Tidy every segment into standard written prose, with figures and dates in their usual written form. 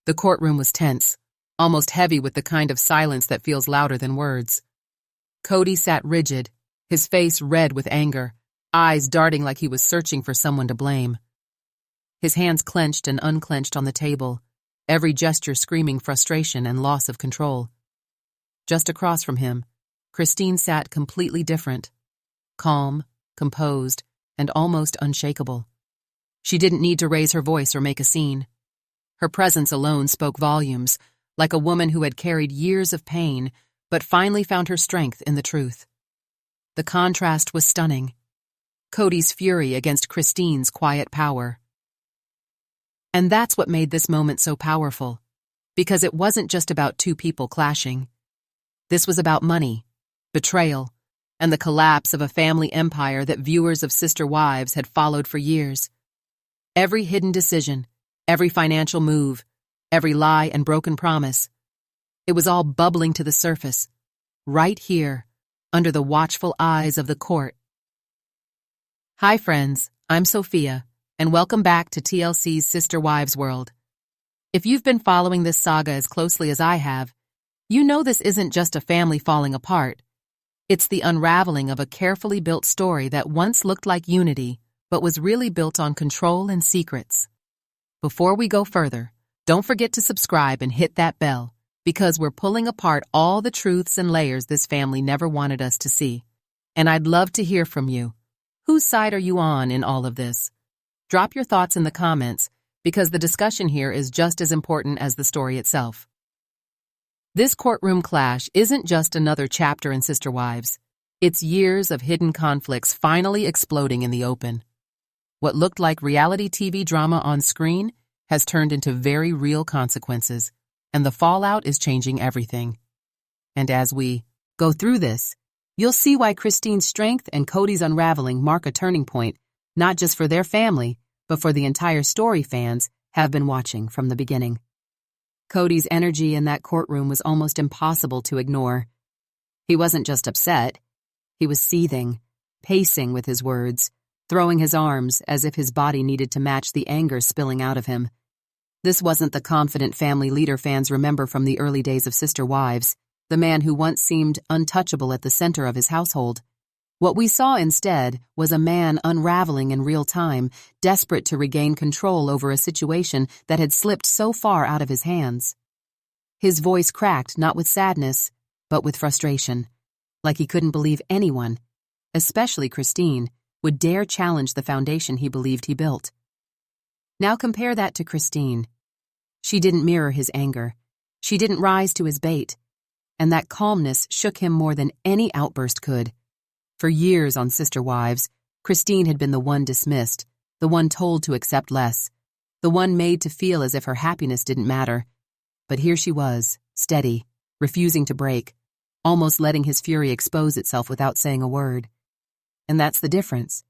The courtroom was tense, almost heavy with the kind of silence that feels louder than words. Kody sat rigid, his face red with anger, eyes darting like he was searching for someone to blame. His hands clenched and unclenched on the table, every gesture screaming frustration and loss of control. Just across from him, Christine sat completely different, calm, composed, and almost unshakable. She didn't need to raise her voice or make a scene. Her presence alone spoke volumes, like a woman who had carried years of pain, but finally found her strength in the truth. The contrast was stunning. Kody's fury against Christine's quiet power. And that's what made this moment so powerful, because it wasn't just about two people clashing. This was about money, betrayal, and the collapse of a family empire that viewers of Sister Wives had followed for years. Every hidden decision, every financial move, every lie and broken promise, it was all bubbling to the surface, right here, under the watchful eyes of the court. Hi friends, I'm Sophia, and welcome back to TLC's Sister Wives world. If you've been following this saga as closely as I have, you know this isn't just a family falling apart. It's the unraveling of a carefully built story that once looked like unity, but was really built on control and secrets. Before we go further, don't forget to subscribe and hit that bell, because we're pulling apart all the truths and layers this family never wanted us to see. And I'd love to hear from you. Whose side are you on in all of this? Drop your thoughts in the comments, because the discussion here is just as important as the story itself. This courtroom clash isn't just another chapter in Sister Wives. It's years of hidden conflicts finally exploding in the open. What looked like reality TV drama on screen has turned into very real consequences, and the fallout is changing everything. And as we go through this, you'll see why Christine's strength and Kody's unraveling mark a turning point, not just for their family, but for the entire story fans have been watching from the beginning. Kody's energy in that courtroom was almost impossible to ignore. He wasn't just upset. He was seething, pacing with his words, throwing his arms as if his body needed to match the anger spilling out of him. This wasn't the confident family leader fans remember from the early days of Sister Wives, the man who once seemed untouchable at the center of his household. What we saw instead was a man unraveling in real time, desperate to regain control over a situation that had slipped so far out of his hands. His voice cracked not with sadness, but with frustration, like he couldn't believe anyone, especially Christine, would dare challenge the foundation he believed he built. Now compare that to Christine. She didn't mirror his anger. She didn't rise to his bait, and that calmness shook him more than any outburst could. For years on Sister Wives, Christine had been the one dismissed, the one told to accept less, the one made to feel as if her happiness didn't matter. But here she was, steady, refusing to break, almost letting his fury expose itself without saying a word. And that's the difference.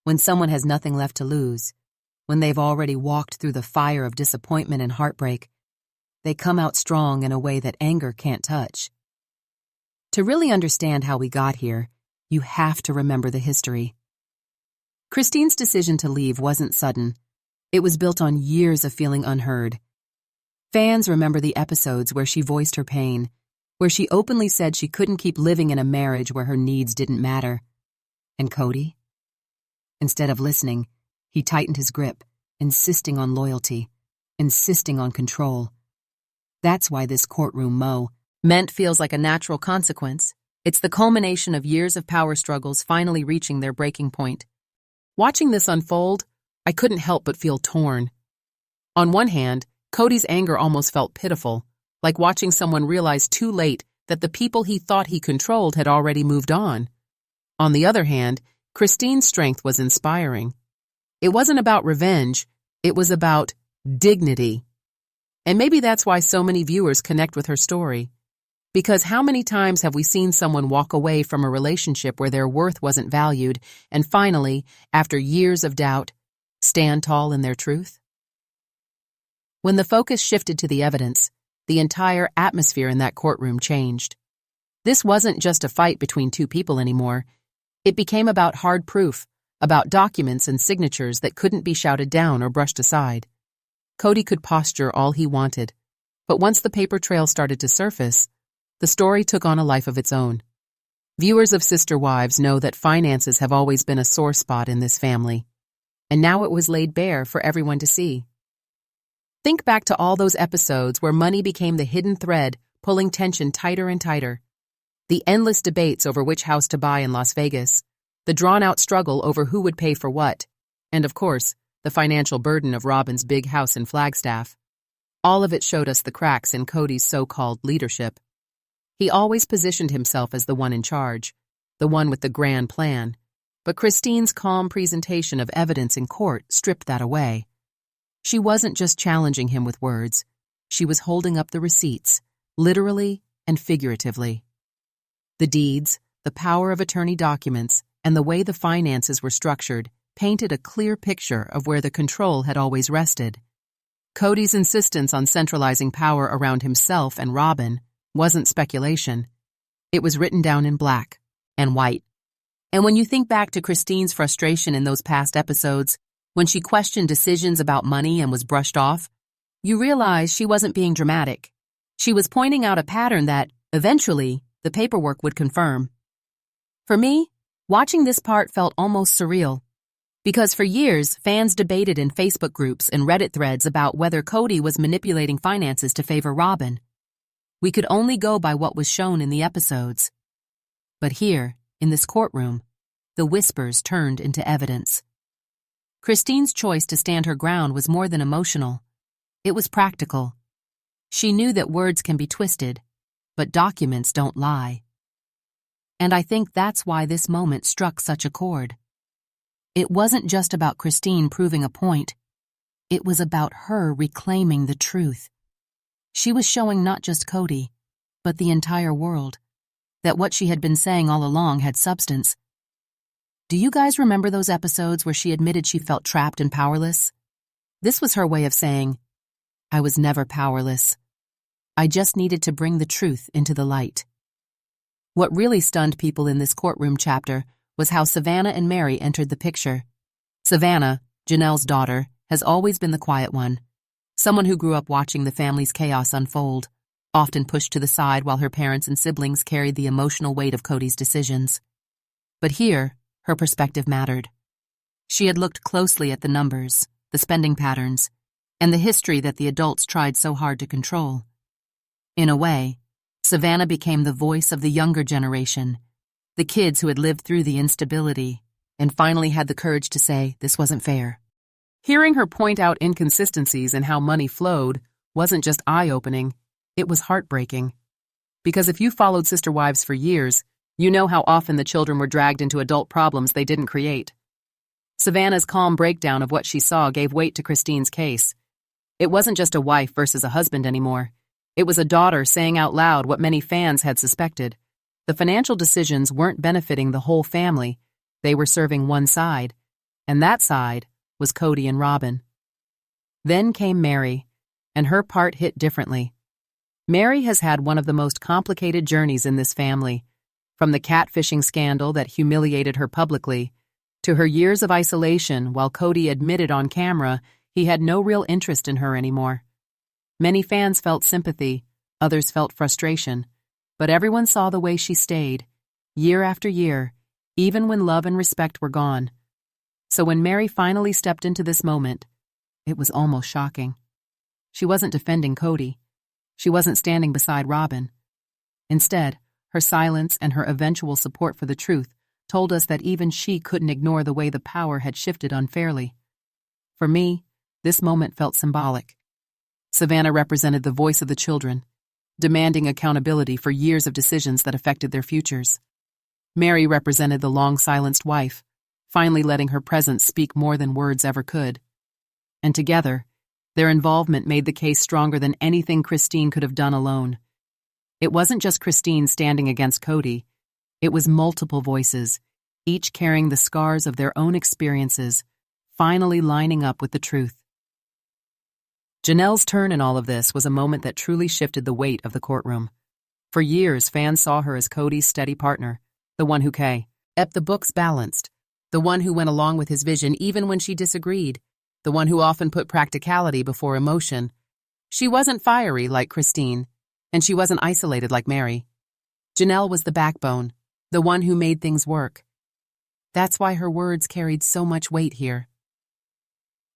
When someone has nothing left to lose, when they've already walked through the fire of disappointment and heartbreak, they come out strong in a way that anger can't touch. To really understand how we got here, you have to remember the history. Christine's decision to leave wasn't sudden. It was built on years of feeling unheard. Fans remember the episodes where she voiced her pain, where she openly said she couldn't keep living in a marriage where her needs didn't matter. And Kody? Instead of listening, he tightened his grip, insisting on loyalty, insisting on control. That's why this courtroom moment feels like a natural consequence. It's the culmination of years of power struggles finally reaching their breaking point. Watching this unfold, I couldn't help but feel torn. On one hand, Kody's anger almost felt pitiful, like watching someone realize too late that the people he thought he controlled had already moved on. On the other hand, Christine's strength was inspiring. It wasn't about revenge, it was about dignity. And maybe that's why so many viewers connect with her story. Because how many times have we seen someone walk away from a relationship where their worth wasn't valued and finally, after years of doubt, stand tall in their truth? When the focus shifted to the evidence, the entire atmosphere in that courtroom changed. This wasn't just a fight between two people anymore. It became about hard proof, about documents and signatures that couldn't be shouted down or brushed aside. Kody could posture all he wanted, but once the paper trail started to surface, the story took on a life of its own. Viewers of Sister Wives know that finances have always been a sore spot in this family, and now it was laid bare for everyone to see. Think back to all those episodes where money became the hidden thread, pulling tension tighter and tighter. The endless debates over which house to buy in Las Vegas, the drawn-out struggle over who would pay for what, and of course, the financial burden of Robyn's big house in Flagstaff. All of it showed us the cracks in Kody's so-called leadership. He always positioned himself as the one in charge, the one with the grand plan, but Christine's calm presentation of evidence in court stripped that away. She wasn't just challenging him with words, she was holding up the receipts, literally and figuratively. The deeds, the power of attorney documents, and the way the finances were structured painted a clear picture of where the control had always rested. Kody's insistence on centralizing power around himself and Robyn wasn't speculation. It was written down in black and white. And when you think back to Christine's frustration in those past episodes, when she questioned decisions about money and was brushed off, you realize she wasn't being dramatic. She was pointing out a pattern that, eventually, the paperwork would confirm. For me, watching this part felt almost surreal. Because for years, fans debated in Facebook groups and Reddit threads about whether Kody was manipulating finances to favor Robyn. We could only go by what was shown in the episodes. But here, in this courtroom, the whispers turned into evidence. Christine's choice to stand her ground was more than emotional. It was practical. She knew that words can be twisted, but documents don't lie. And I think that's why this moment struck such a chord. It wasn't just about Christine proving a point. It was about her reclaiming the truth. She was showing not just Kody, but the entire world, that what she had been saying all along had substance. Do you guys remember those episodes where she admitted she felt trapped and powerless? This was her way of saying, I was never powerless. I just needed to bring the truth into the light. What really stunned people in this courtroom chapter was how Savannah and Meri entered the picture. Savannah, Janelle's daughter, has always been the quiet one, someone who grew up watching the family's chaos unfold, often pushed to the side while her parents and siblings carried the emotional weight of Kody's decisions. But here, her perspective mattered. She had looked closely at the numbers, the spending patterns, and the history that the adults tried so hard to control. In a way, Savannah became the voice of the younger generation, the kids who had lived through the instability and finally had the courage to say this wasn't fair. Hearing her point out inconsistencies in how money flowed wasn't just eye-opening, it was heartbreaking. Because if you followed Sister Wives for years, you know how often the children were dragged into adult problems they didn't create. Savannah's calm breakdown of what she saw gave weight to Christine's case. It wasn't just a wife versus a husband anymore. It was a daughter saying out loud what many fans had suspected. The financial decisions weren't benefiting the whole family. They were serving one side, and that side was Kody and Robyn. Then came Meri, and her part hit differently. Meri has had one of the most complicated journeys in this family, from the catfishing scandal that humiliated her publicly, to her years of isolation while Kody admitted on camera he had no real interest in her anymore. Many fans felt sympathy, others felt frustration, but everyone saw the way she stayed, year after year, even when love and respect were gone. So when Meri finally stepped into this moment, it was almost shocking. She wasn't defending Kody. She wasn't standing beside Robyn. Instead, her silence and her eventual support for the truth told us that even she couldn't ignore the way the power had shifted unfairly. For me, this moment felt symbolic. Savannah represented the voice of the children, demanding accountability for years of decisions that affected their futures. Meri represented the long-silenced wife, finally letting her presence speak more than words ever could. And together, their involvement made the case stronger than anything Christine could have done alone. It wasn't just Christine standing against Kody. It was multiple voices, each carrying the scars of their own experiences, finally lining up with the truth. Janelle's turn in all of this was a moment that truly shifted the weight of the courtroom. For years, fans saw her as Kody's steady partner, the one who kept the books balanced, the one who went along with his vision even when she disagreed. the one who often put practicality before emotion. She wasn't fiery like Christine, and she wasn't isolated like Meri. Janelle was the backbone, the one who made things work. That's why her words carried so much weight here.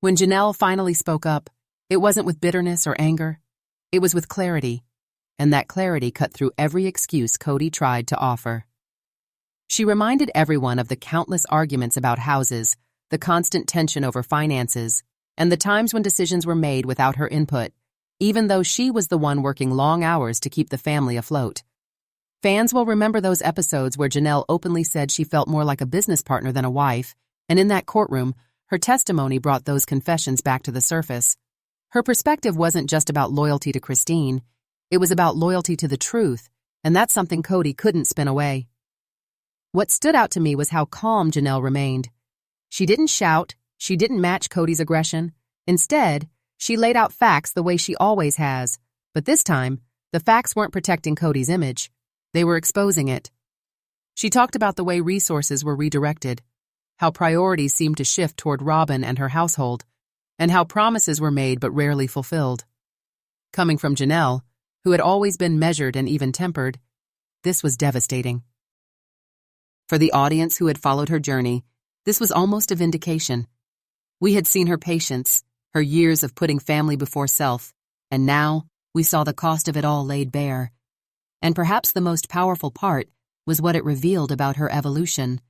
When Janelle finally spoke up, it wasn't with bitterness or anger. It was with clarity, and that clarity cut through every excuse Kody tried to offer. She reminded everyone of the countless arguments about houses, the constant tension over finances, and the times when decisions were made without her input, even though she was the one working long hours to keep the family afloat. Fans will remember those episodes where Janelle openly said she felt more like a business partner than a wife, and in that courtroom, her testimony brought those confessions back to the surface. Her perspective wasn't just about loyalty to Christine, it was about loyalty to the truth, and that's something Kody couldn't spin away. What stood out to me was how calm Janelle remained. She didn't shout, she didn't match Kody's aggression. Instead, she laid out facts the way she always has. But this time, the facts weren't protecting Kody's image. They were exposing it. She talked about the way resources were redirected, how priorities seemed to shift toward Robyn and her household, and how promises were made but rarely fulfilled. Coming from Janelle, who had always been measured and even-tempered, this was devastating. For the audience who had followed her journey, this was almost a vindication. We had seen her patience, her years of putting family before self, and now we saw the cost of it all laid bare. And perhaps the most powerful part was what it revealed about her evolution.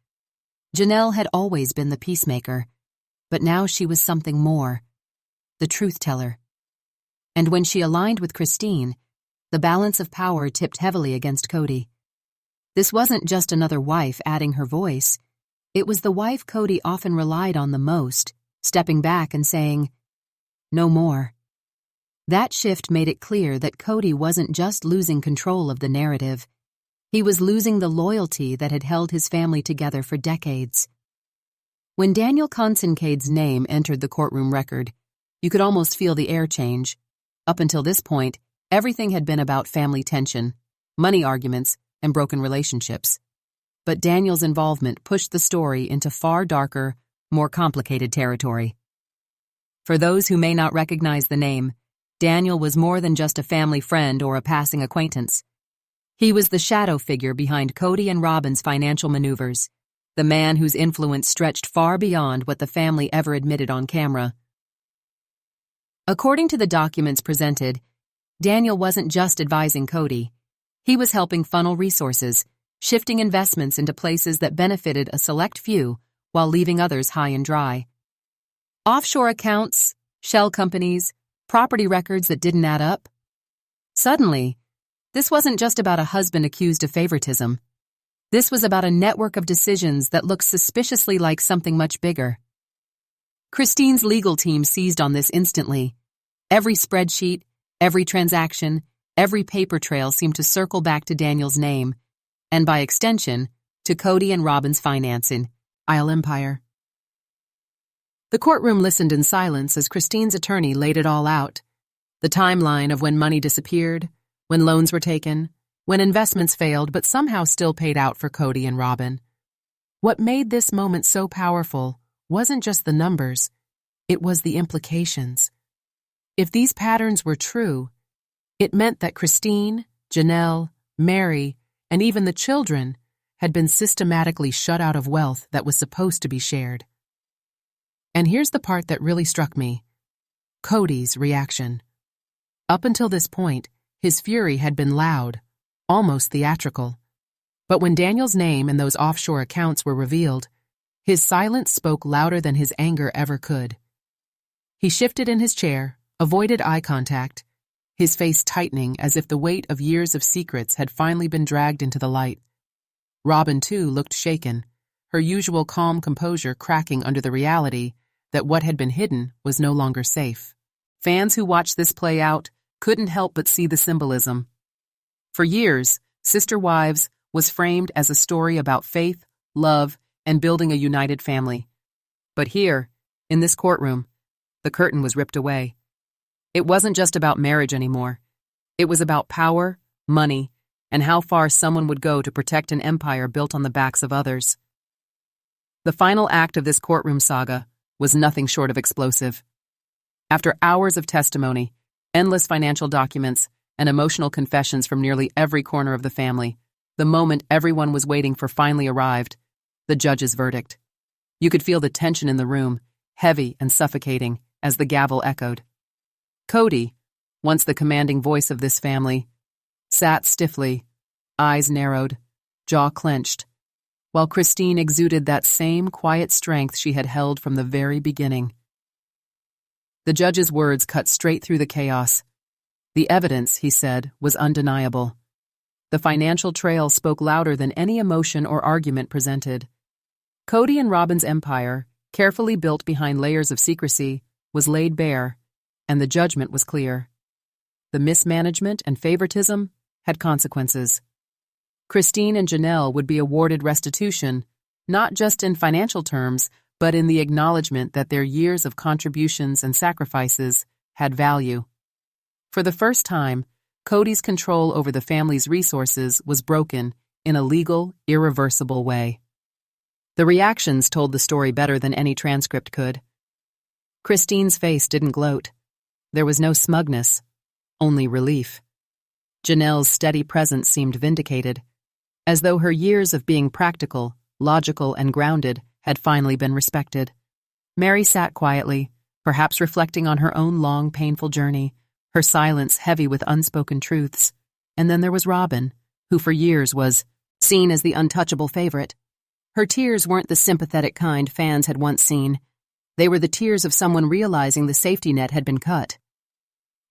Janelle had always been the peacemaker, but now she was something more, the truth-teller. And when she aligned with Christine, the balance of power tipped heavily against Kody. This wasn't just another wife adding her voice. It was the wife Kody often relied on the most, stepping back and saying, "No more." That shift made it clear that Kody wasn't just losing control of the narrative. He was losing the loyalty that had held his family together for decades. When Daniel Consincade's name entered the courtroom record, you could almost feel the air change. Up until this point, everything had been about family tension, money arguments, and broken relationships. But Daniel's involvement pushed the story into far darker, more complicated territory. For those who may not recognize the name, Daniel was more than just a family friend or a passing acquaintance. He was the shadow figure behind Kody and Robyn's financial maneuvers, the man whose influence stretched far beyond what the family ever admitted on camera. According to the documents presented, Daniel wasn't just advising Kody. He was helping funnel resources, shifting investments into places that benefited a select few while leaving others high and dry. Offshore accounts, shell companies, property records that didn't add up. Suddenly, this wasn't just about a husband accused of favoritism. This was about a network of decisions that looked suspiciously like something much bigger. Christine's legal team seized on this instantly. Every spreadsheet, every transaction, every paper trail seemed to circle back to Daniel's name, and by extension, to Kody and Robyn's financing, Isle Empire. The courtroom listened in silence as Christine's attorney laid it all out. The timeline of when money disappeared, when loans were taken, when investments failed but somehow still paid out for Kody and Robyn. What made this moment so powerful wasn't just the numbers, it was the implications. If these patterns were true, it meant that Christine, Janelle, Meri, and even the children had been systematically shut out of wealth that was supposed to be shared. And here's the part that really struck me: Kody's reaction. Up until this point, his fury had been loud, almost theatrical. But when Daniel's name and those offshore accounts were revealed, his silence spoke louder than his anger ever could. He shifted in his chair, avoided eye contact, his face tightening as if the weight of years of secrets had finally been dragged into the light. Robyn, too, looked shaken, her usual calm composure cracking under the reality that what had been hidden was no longer safe. Fans who watched this play out couldn't help but see the symbolism. For years, Sister Wives was framed as a story about faith, love, and building a united family. But here, in this courtroom, the curtain was ripped away. It wasn't just about marriage anymore. It was about power, money, and how far someone would go to protect an empire built on the backs of others. The final act of this courtroom saga was nothing short of explosive. After hours of testimony, endless financial documents, and emotional confessions from nearly every corner of the family, the moment everyone was waiting for finally arrived: the judge's verdict. You could feel the tension in the room, heavy and suffocating, as the gavel echoed. Kody, once the commanding voice of this family, sat stiffly, eyes narrowed, jaw clenched, while Christine exuded that same quiet strength she had held from the very beginning. The judge's words cut straight through the chaos. The evidence, he said, was undeniable. The financial trail spoke louder than any emotion or argument presented. Kody and Robyn's empire, carefully built behind layers of secrecy, was laid bare, and the judgment was clear. The mismanagement and favoritism had consequences. Christine and Janelle would be awarded restitution, not just in financial terms, but in the acknowledgement that their years of contributions and sacrifices had value. For the first time, Kody's control over the family's resources was broken in a legal, irreversible way. The reactions told the story better than any transcript could. Christine's face didn't gloat. There was no smugness, only relief. Janelle's steady presence seemed vindicated, as though her years of being practical, logical, and grounded had finally been respected. Meri sat quietly, perhaps reflecting on her own long, painful journey, her silence heavy with unspoken truths. And then there was Robyn, who for years was seen as the untouchable favorite. Her tears weren't the sympathetic kind fans had once seen. They were the tears of someone realizing the safety net had been cut.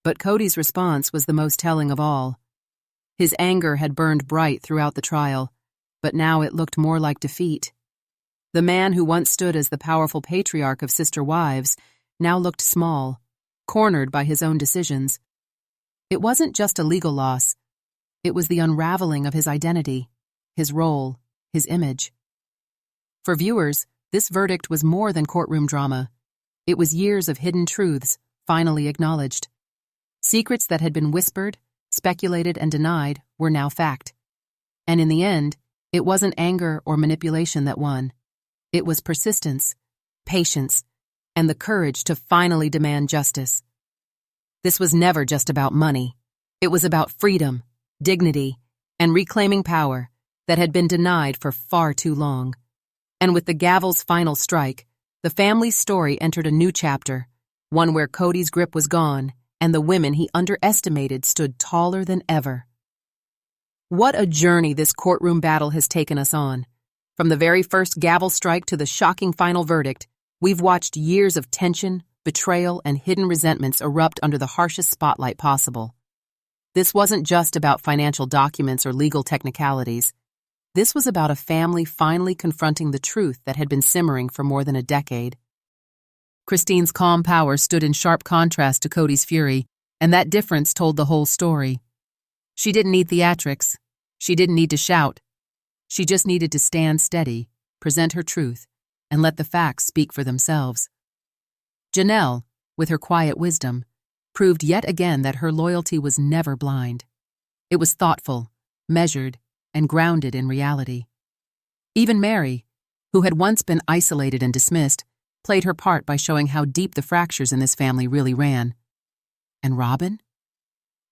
But Kody's response was the most telling of all. His anger had burned bright throughout the trial, but now it looked more like defeat. The man who once stood as the powerful patriarch of Sister Wives now looked small, cornered by his own decisions. It wasn't just a legal loss. It was the unraveling of his identity, his role, his image. For viewers, this verdict was more than courtroom drama. It was years of hidden truths, finally acknowledged. Secrets that had been whispered, speculated, and denied were now fact. And in the end, it wasn't anger or manipulation that won. It was persistence, patience, and the courage to finally demand justice. This was never just about money. It was about freedom, dignity, and reclaiming power that had been denied for far too long. And with the gavel's final strike, the family's story entered a new chapter, one where Kody's grip was gone and the women he underestimated stood taller than ever. What a journey this courtroom battle has taken us on. From the very first gavel strike to the shocking final verdict, we've watched years of tension, betrayal, and hidden resentments erupt under the harshest spotlight possible. This wasn't just about financial documents or legal technicalities. This was about a family finally confronting the truth that had been simmering for more than a decade. Christine's calm power stood in sharp contrast to Kody's fury, and that difference told the whole story. She didn't need theatrics. She didn't need to shout. She just needed to stand steady, present her truth, and let the facts speak for themselves. Janelle, with her quiet wisdom, proved yet again that her loyalty was never blind. It was thoughtful, measured, and grounded in reality. Even Meri, who had once been isolated and dismissed, played her part by showing how deep the fractures in this family really ran. And Robyn?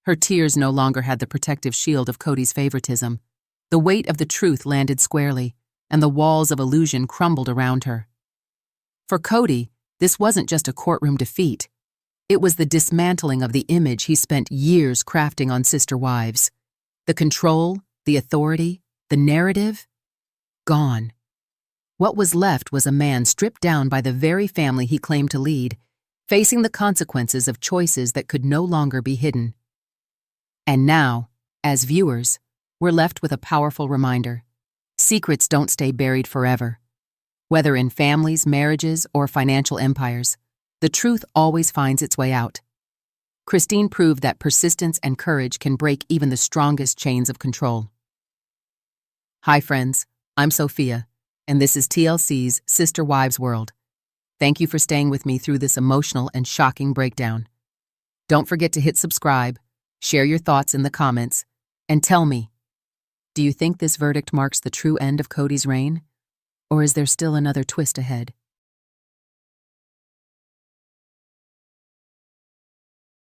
Her tears no longer had the protective shield of Kody's favoritism. The weight of the truth landed squarely, and the walls of illusion crumbled around her. For Kody, this wasn't just a courtroom defeat. It was the dismantling of the image he spent years crafting on Sister Wives. The control, the authority, the narrative, gone. What was left was a man stripped down by the very family he claimed to lead, facing the consequences of choices that could no longer be hidden. And now, as viewers, we're left with a powerful reminder. Secrets don't stay buried forever. Whether in families, marriages, or financial empires, the truth always finds its way out. Christine proved that persistence and courage can break even the strongest chains of control. Hi friends, I'm Sophia, and this is TLC's Sister Wives World. Thank you for staying with me through this emotional and shocking breakdown. Don't forget to hit subscribe, share your thoughts in the comments, and tell me, do you think this verdict marks the true end of Kody's reign? Or is there still another twist ahead?